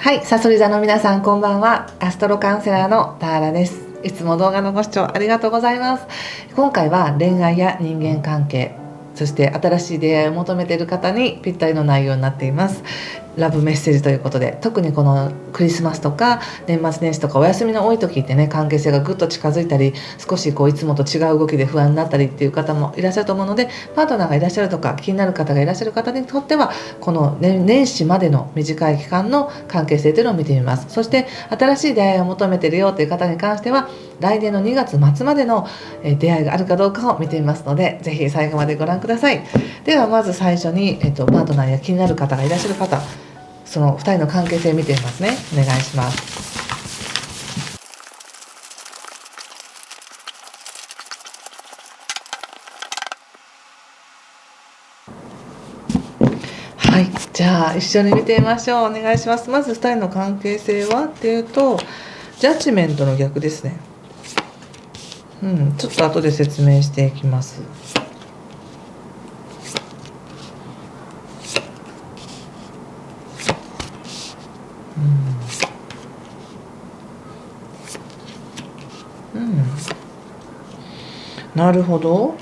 はい、サソリ座の皆さんこんばんは。アストロカウンセラーのターラです。いつも動画のご視聴ありがとうございます。今回は恋愛や人間関係、そして新しい出会いを求めている方にぴったりの内容になっています。ラブメッセージということで、特にこのクリスマスとか年末年始とかお休みの多い時ってね、関係性がぐっと近づいたり、少しいつもと違う動きで不安になったりっていう方もいらっしゃると思うので、パートナーがいらっしゃるとか気になる方がいらっしゃる方にとっては、この、年始までの短い期間の関係性というのを見てみます。そして新しい出会いを求めているよという方に関しては、来年の2月末までの出会いがあるかどうかを見てみますので、ぜひ最後までご覧ください。ではまず最初に、パートナーや気になる方がいらっしゃる方、その2人の関係性を見てみますね。お願いします。はい、じゃあ一緒に見てみましょう。お願いします。まず2人の関係性はっていうと、ジャッジメントの逆ですね。ちょっと後で説明していきます。なるほど。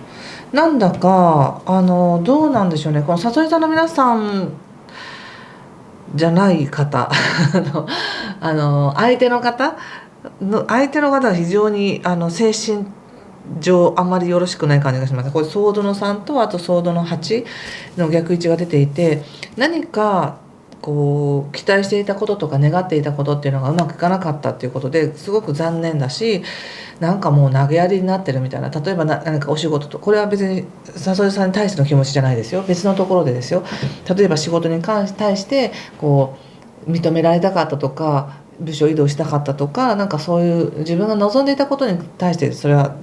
なんだかどうなんでしょうね。このさそり座の皆さんじゃない方相手の方は非常に精神上あまりよろしくない感じがします。これソードの3とあとソードの8の逆位置が出ていて、何か期待していたこととか願っていたことっていうのがうまくいかなかったっていうことですごく残念だし、なんかもう投げやりになってるみたいな。例えば何かお仕事と、これは別にさそりさんに対しての気持ちじゃないですよ、別のところでですよ。例えば仕事に対して認められたかったとか、部署移動したかったとか、なんかそういう自分が望んでいたことに対してそれは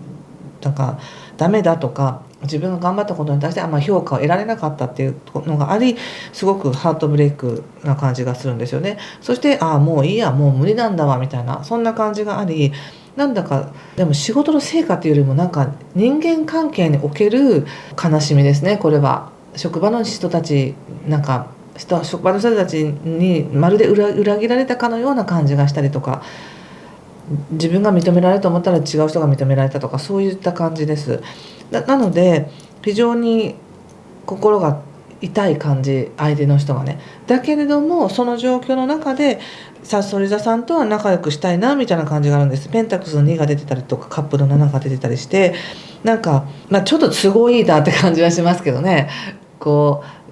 なんかダメだとか、自分が頑張ったことに対してあんま評価を得られなかったっていうのがあり、すごくハートブレイクな感じがするんですよね。そしてもういいや、もう無理なんだわみたいな、そんな感じがあり、なんだかでも仕事の成果っていうよりもなんか人間関係における悲しみですね。これは職場の人たち、なんか職場の人たちにまるで裏切られたかのような感じがしたりとか、自分が認められると思ったら違う人が認められたとか、そういった感じです。なので非常に心が痛い感じ、相手の人がね。だけれどもその状況の中でさそり座さんとは仲良くしたいなみたいな感じがあるんです。ペンタクスの2が出てたりとかカップルの7が出てたりして、なんか、ちょっと都合いいなって感じはしますけどね。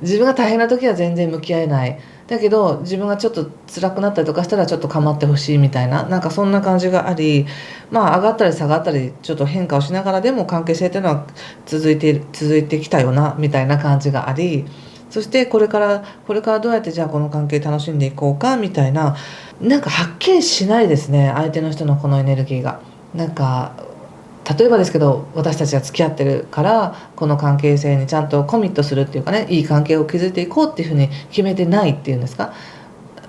自分が大変な時は全然向き合えない、だけど自分がちょっと辛くなったりとかしたらちょっと構ってほしいみたいな、なんかそんな感じがあり、上がったり下がったりちょっと変化をしながらでも関係性っていうのは続いてきたよなみたいな感じがあり、そしてこれからどうやってじゃあこの関係楽しんでいこうかみたいな、なんかはっきりしないですね、相手の人のこのエネルギーが。なんか例えばですけど、私たちが付き合ってるからこの関係性にちゃんとコミットするっていうかね、いい関係を築いていこうっていうふうに決めてないっていうんですか。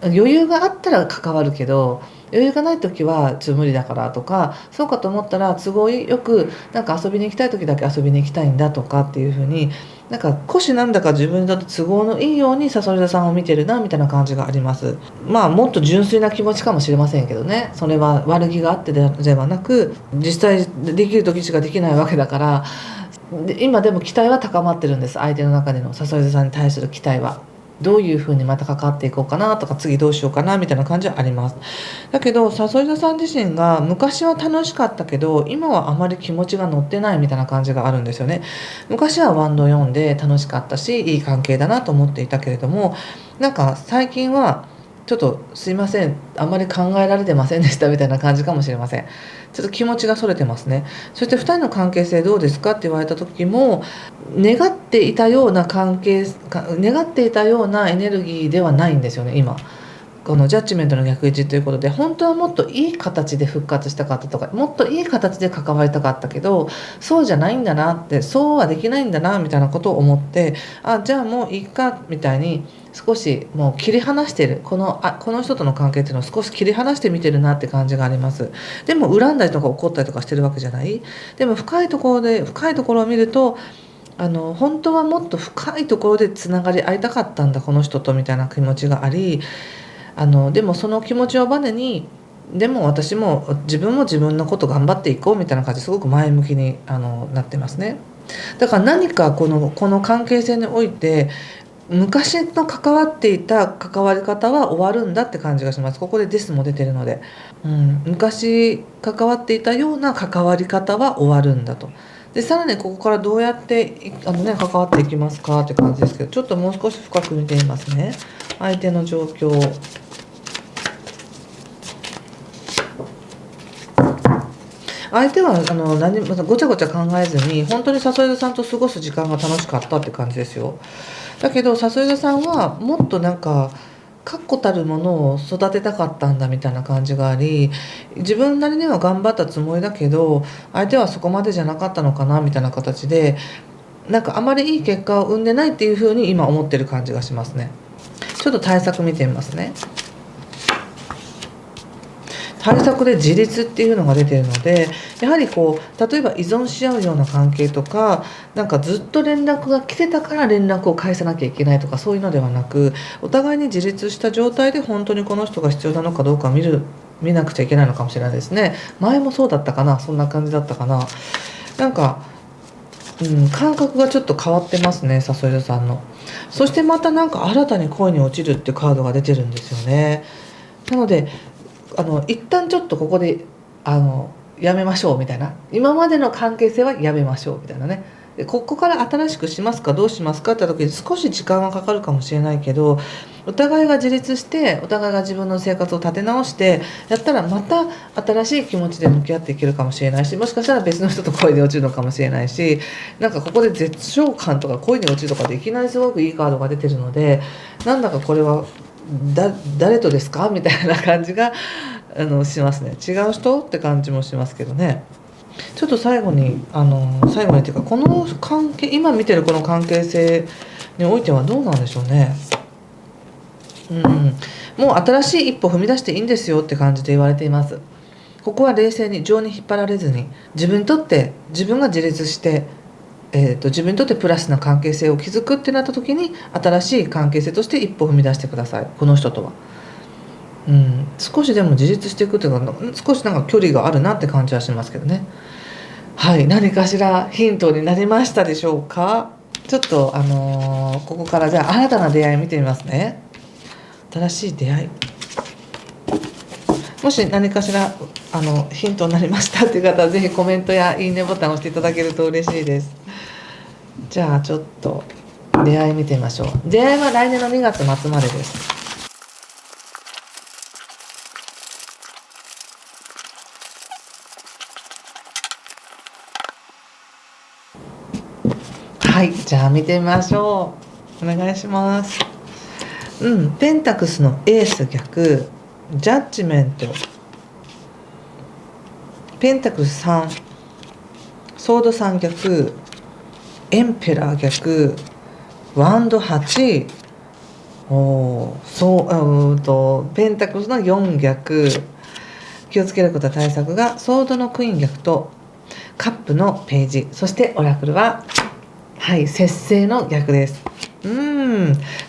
余裕があったら関わるけど、余裕がない時はちょっと無理だからとか、そうかと思ったら都合よくなんか遊びに行きたい時だけ遊びに行きたいんだとかっていうふうに、なんか少しなんだか自分にとって都合のいいようにさそり座さんを見てるなみたいな感じがあります。もっと純粋な気持ちかもしれませんけどね。それは悪気があってではなく、実際できる時しかできないわけだから、今でも期待は高まってるんです。相手の中でのさそり座さんに対する期待は。どういうふうにまた関わっていこうかなとか、次どうしようかなみたいな感じはあります。だけどさそり座さん自身が昔は楽しかったけど今はあまり気持ちが乗ってないみたいな感じがあるんですよね。昔はワンド読んで楽しかったし、いい関係だなと思っていたけれども、なんか最近はちょっとすいません、あまり考えられてませんでしたみたいな感じかもしれません。ちょっと気持ちがそれてますね。そして2人の関係性どうですかって言われた時も、願っていたような願っていたようなエネルギーではないんですよね今。このジャッジメントの逆位置ということで、本当はもっといい形で復活したかったとか、もっといい形で関わりたかったけどそうじゃないんだなって、そうはできないんだなみたいなことを思って、じゃあもういいかみたいに少しもう切り離してる、この人との関係っていうのを少し切り離して見てるなって感じがあります。でも恨んだりとか怒ったりとかしてるわけじゃない。でも深いところを見ると、本当はもっと深いところでつながり合いたかったんだこの人とみたいな気持ちがあり、でもその気持ちをバネに、でも私も自分も自分のこと頑張っていこうみたいな感じですごく前向きになってますね。だから何かこの関係性において昔の関わっていた関わり方は終わるんだって感じがします。ここでですも出てるので、昔関わっていたような関わり方は終わるんだと。でさらにここからどうやって関わっていきますかって感じですけど、ちょっともう少し深く見てみますね。相手の状況、相手は何もごちゃごちゃ考えずに本当に誘い座さんと過ごす時間が楽しかったって感じですよ。だけど誘い座さんはもっと確固たるものを育てたかったんだみたいな感じがあり、自分なりには頑張ったつもりだけど相手はそこまでじゃなかったのかなみたいな形で、あまりいい結果を生んでないっていうふうに今思ってる感じがしますね。ちょっと対策見てみますね。対策で自立っていうのが出ているので、やはり例えば依存し合うような関係とか、ずっと連絡が来てたから連絡を返さなきゃいけないとか、そういうのではなく、お互いに自立した状態で本当にこの人が必要なのかどうか見なくちゃいけないのかもしれないですね。前もそうだったかな、そんな感じだったかな。感覚がちょっと変わってますね、さそり座さんの。そしてまた新たに恋に落ちるっていうカードが出てるんですよね。なので一旦ちょっとここでやめましょうみたいな、今までの関係性はやめましょうみたいなね。でここから新しくしますかどうしますかって時に少し時間はかかるかもしれないけど、お互いが自立してお互いが自分の生活を立て直してやったらまた新しい気持ちで向き合っていけるかもしれないし、もしかしたら別の人と恋に落ちるのかもしれないし、ここで絶頂感とか恋に落ちるとかでいきなりすごくいいカードが出てるので、これは誰とですかみたいな感じがしますね。違う人って感じもしますけどね。ちょっと最後にっていうか、この関係、今見てるこの関係性においてはどうなんでしょうね。もう新しい一歩踏み出していいんですよって感じで言われています。ここは冷静に情に引っ張られずに、自分にとって自分が自立して自分にとってプラスな関係性を築くってなった時に新しい関係性として一歩踏み出してください、この人とは。少しでも自立していくというか、少し距離があるなって感じはしますけどね。はい、何かしらヒントになりましたでしょうか。ちょっとここからじゃあ新たな出会い見てみますね。新しい出会い、もし何かしらヒントになりましたっていう方はぜひコメントやいいねボタンを押していただけると嬉しいです。じゃあちょっと出会い見てみましょう。出会いは来年の2月末までです。はい、じゃあ見てみましょう。お願いします。ペンタクスのエース逆、ジャッジメント、ペンタクス3、ソード3逆、エンペラー逆、ワンド8、ペンタクルの4逆、気をつけることは対策がソードのクイーン逆とカップのページ、そしてオラクルは節制の逆です。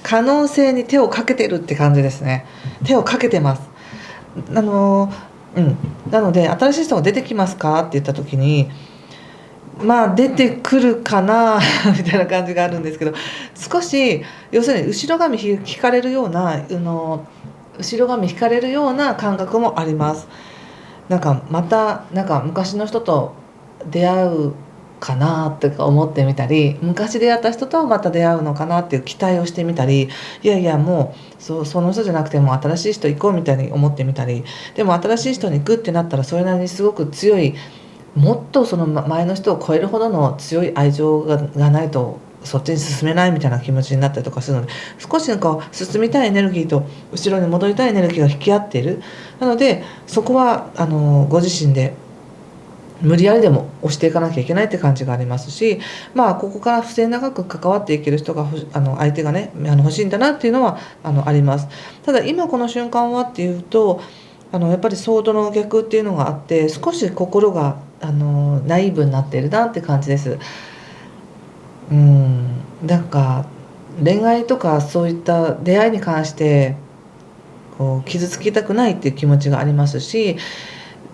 可能性に手をかけてるって感じですね。手をかけてます。なので新しい人が出てきますかって言った時に、出てくるかなみたいな感じがあるんですけど、少し要するに後ろ髪引かれるような感覚もあります。また昔の人と出会うかなって思ってみたり、昔出会った人とまた出会うのかなっていう期待をしてみたり、いやいやもうその人じゃなくても新しい人行こうみたいに思ってみたり、でも新しい人に行くってなったらそれなりにすごく強い、もっとその前の人を超えるほどの強い愛情がないとそっちに進めないみたいな気持ちになったりとかするので、少し進みたいエネルギーと後ろに戻りたいエネルギーが引き合っている。なのでそこはご自身で無理やりでも押していかなきゃいけないって感じがありますし、ここから末永く関わっていける人が相手がね欲しいんだなっていうのはあります。ただ今この瞬間はっていうとやっぱりソードの逆っていうのがあって、少し心がナイーブになっているなって感じです。恋愛とかそういった出会いに関してこう傷つきたくないっていう気持ちがありますし、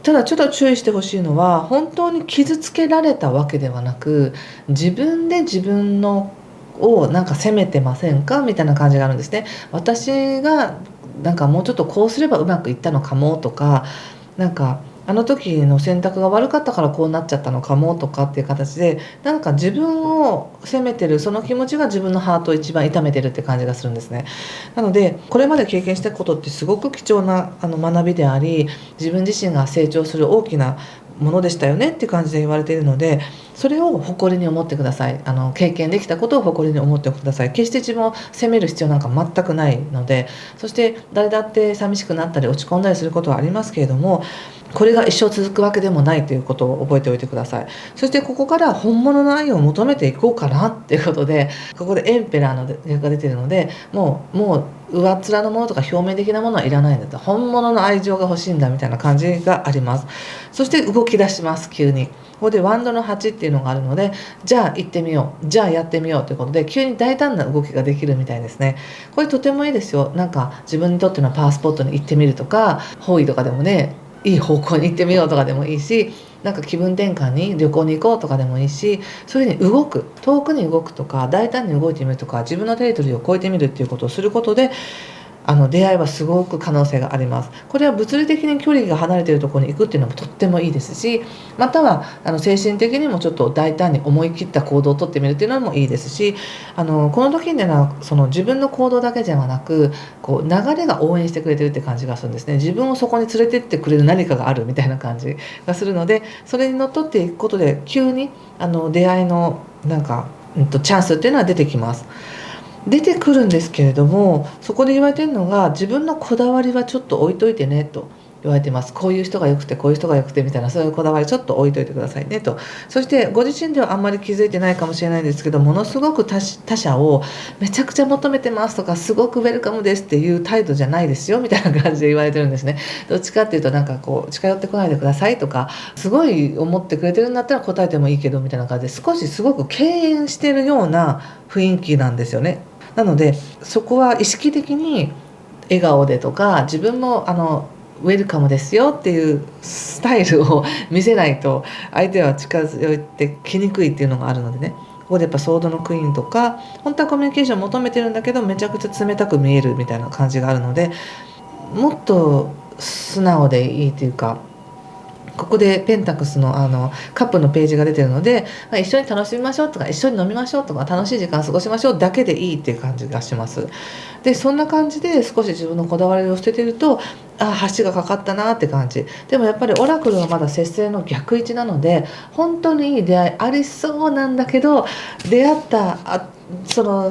ただちょっと注意してほしいのは、本当に傷つけられたわけではなく、自分で自分のをなんか責めてませんかみたいな感じがあるんですね。私がなんかもうちょっとこうすればうまくいったのかもとか、なんかあの時の選択が悪かったからこうなっちゃったのかもとかっていう形で、なんか自分を責めてるその気持ちが自分のハートを一番痛めてるって感じがするんですね。なのでこれまで経験したことってすごく貴重な学びであり、自分自身が成長する大きなものでしたよねっていう感じで言われているので、それを誇りに思ってください。経験できたことを誇りに思ってください。決して自分を責める必要なんか全くないので、そして誰だって寂しくなったり落ち込んだりすることはありますけれども、これが一生続くわけでもないということを覚えておいてください。そしてここから本物の愛を求めていこうかなっていうことで、ここでエンペラーの役が出ているので、もう上っ面のものとか表面的なものはいらないんだと、本物の愛情が欲しいんだみたいな感じがあります。そして動き出します。急にここでワンドの8っていうのがあるので、じゃあ行ってみよう、じゃあやってみようということで、急に大胆な動きができるみたいですね。これとてもいいですよ。なんか自分にとってのパワースポットに行ってみるとか、方位とかでもね、いい方向に行ってみようとかでもいいし、なんか気分転換に旅行に行こうとかでもいいし、そういうふうに動く、遠くに動くとか大胆に動いてみるとか、自分のテリトリーを超えてみるっていうことをすることで、出会いはすごく可能性があります。これは物理的に距離が離れているところに行くっていうのもとってもいいですし、または精神的にもちょっと大胆に思い切った行動をとってみるっていうのもいいですし、この時にはその自分の行動だけではなく、こう流れが応援してくれてるって感じがするんですね。自分をそこに連れてってくれる何かがあるみたいな感じがするので、それにのっとっていくことで急に出会いのなんか、チャンスっていうのは出てきます。出てくるんですけれども、そこで言われてるのが、自分のこだわりはちょっと置いといてねと言われてます。こういう人が良くてこういう人が良くてみたいな、そういうこだわりちょっと置いといてくださいねと。そしてご自身ではあんまり気づいてないかもしれないんですけど、ものすごく他者をめちゃくちゃ求めてますとか、すごくウェルカムですっていう態度じゃないですよみたいな感じで言われてるんですね。どっちかっていうと、なんかこう近寄ってこないでくださいとか、すごい思ってくれてるんだったら答えてもいいけどみたいな感じで、少しすごく敬遠してるような雰囲気なんですよね。なのでそこは意識的に笑顔でとか、自分もウェルカムですよっていうスタイルを見せないと、相手は近づいてきにくいっていうのがあるのでね。ここでやっぱソードのクイーンとか、本当はコミュニケーション求めてるんだけどめちゃくちゃ冷たく見えるみたいな感じがあるので、もっと素直でいいというか、ここでペンタクスのカップのページが出てるので、一緒に楽しみましょうとか、一緒に飲みましょうとか、楽しい時間を過ごしましょうだけでいいっていう感じがします。でそんな感じで少し自分のこだわりを捨ててると、橋がかかったなって感じ。でもやっぱりオラクルはまだ節制の逆位置なので、本当にいい出会いありそうなんだけど、出会った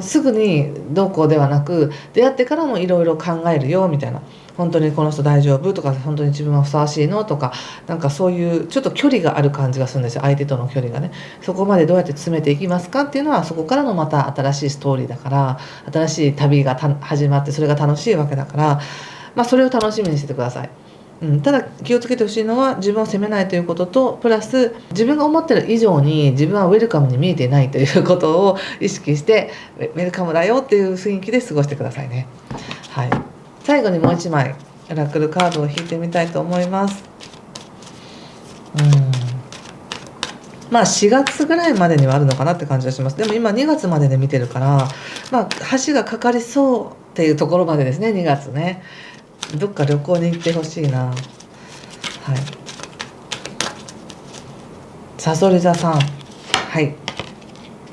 すぐにどうこうではなく、出会ってからもいろいろ考えるよみたいな、本当にこの人大丈夫とか、本当に自分はふさわしいのとか、なんかそういうちょっと距離がある感じがするんですよ。相手との距離がね。そこまでどうやって詰めていきますかっていうのは、そこからのまた新しいストーリーだから、新しい旅が始まって、それが楽しいわけだから、それを楽しみにしててください。ただ気をつけてほしいのは、自分を責めないということと、プラス自分が思ってる以上に自分はウェルカムに見えていないということを意識して、ウェルカムだよっていう雰囲気で過ごしてくださいね。はい、最後にもう一枚オラクルカードを引いてみたいと思います。4月ぐらいまでにはあるのかなって感じがします。でも今2月までで見てるから、橋がかかりそうっていうところまでですね。2月ね、どっか旅行に行ってほしいな。はい、さそり座さん、はい、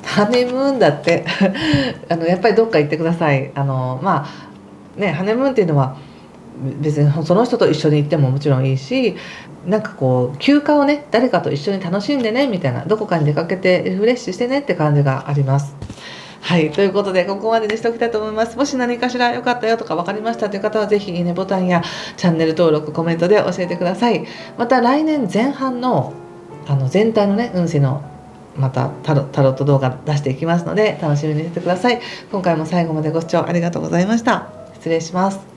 ハネムーンだってやっぱりどっか行ってください。ハネムーンっていうのは別にその人と一緒に行ってももちろんいいし、なんかこう休暇をね、誰かと一緒に楽しんでねみたいな、どこかに出かけてリフレッシュしてねって感じがあります。はい、ということでここまでにしておきたいと思います。もし何かしら良かったよとか分かりましたという方は、ぜひいいねボタンやチャンネル登録、コメントで教えてください。また来年前半の全体のね運勢のまたタロット動画出していきますので、楽しみにしててください。今回も最後までご視聴ありがとうございました。失礼します。